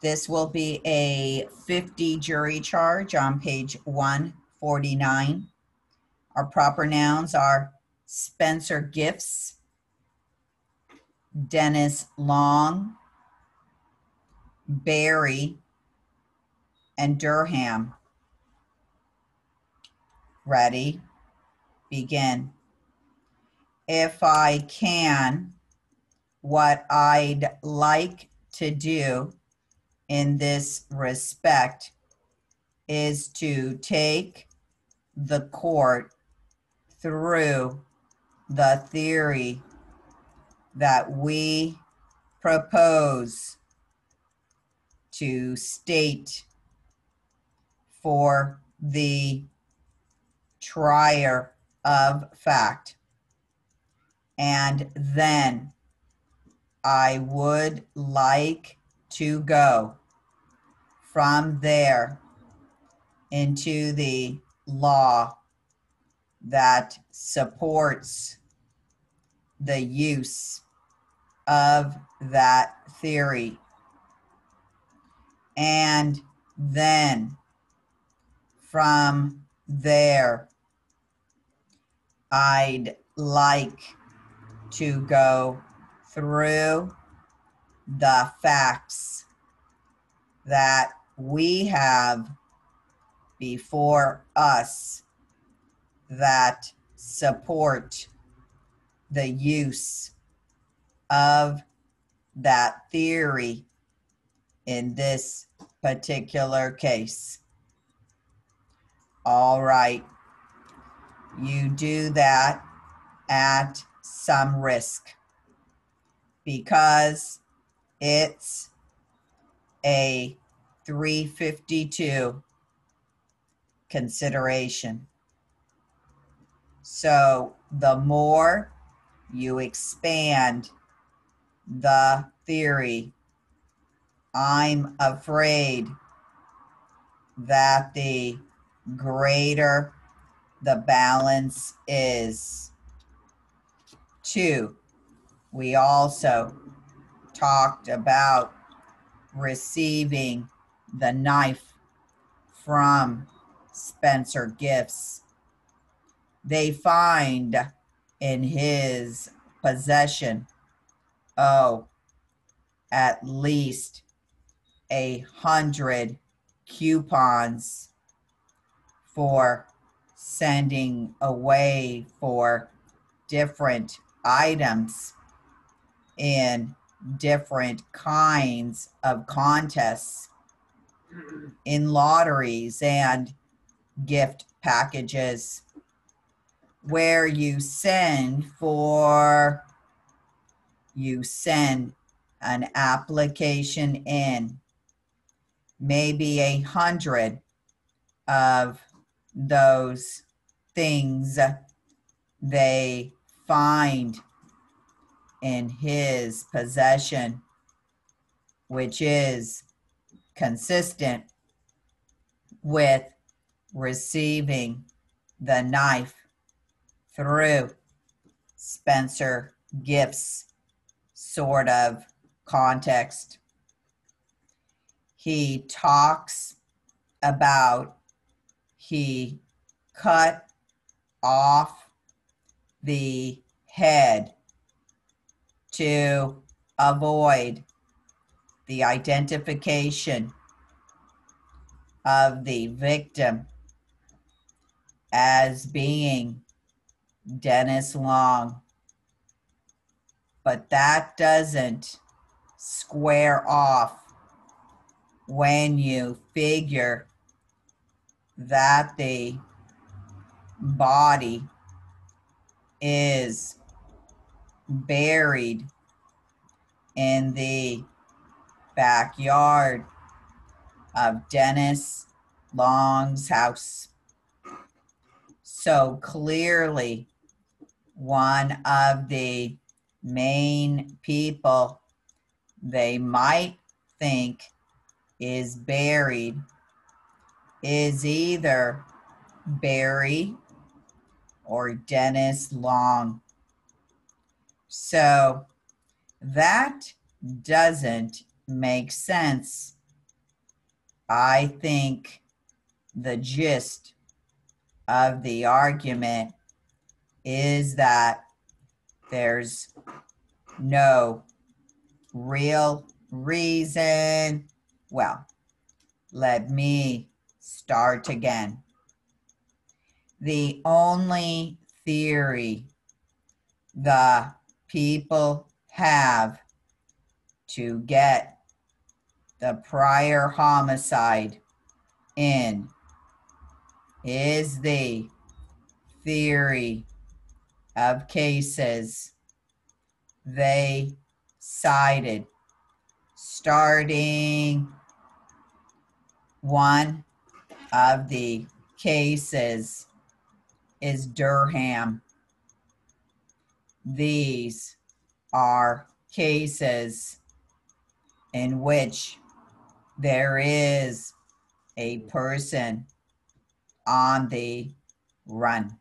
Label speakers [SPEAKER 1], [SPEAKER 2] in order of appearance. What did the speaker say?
[SPEAKER 1] This will be a 50 jury charge on page 149. Our proper nouns are Spencer Gifts, Dennis Long, Barry, and Durham. Ready? Begin. If I can, what I'd like to do in this respect is to take the court through the theory that we propose to state for the trier of fact. And then I would like to go from there into the law that supports the use of that theory. And then from there, I'd like to go through the facts that we have before us that support the use of that theory in this particular case. All right, you do that at some risk because it's a 352 consideration. So the more you expand the theory, I'm afraid that the greater the balance is. 2, we also talked about receiving the knife from Spencer Gifts. They find in his possession, at least 100 coupons for sending away for different items in different kinds of contests, in lotteries and gift packages, where you send an application in, maybe 100 of those things they find in his possession, which is consistent with receiving the knife through Spencer Gifts' sort of context. He talks about he cut off the head to avoid the identification of the victim as being Dennis Long. But that doesn't square off when you figure that the body is buried in the backyard of Dennis Long's house. So clearly, one of the main people they might think is buried is either Barry or Dennis Long. So that doesn't make sense I think the gist of the argument is that there's no real reason. Well, let me start again. The only theory the people have to get the prior homicide in is the theory of cases they cited. Starting one of the cases is Durham. These are cases in which there is a person on the run.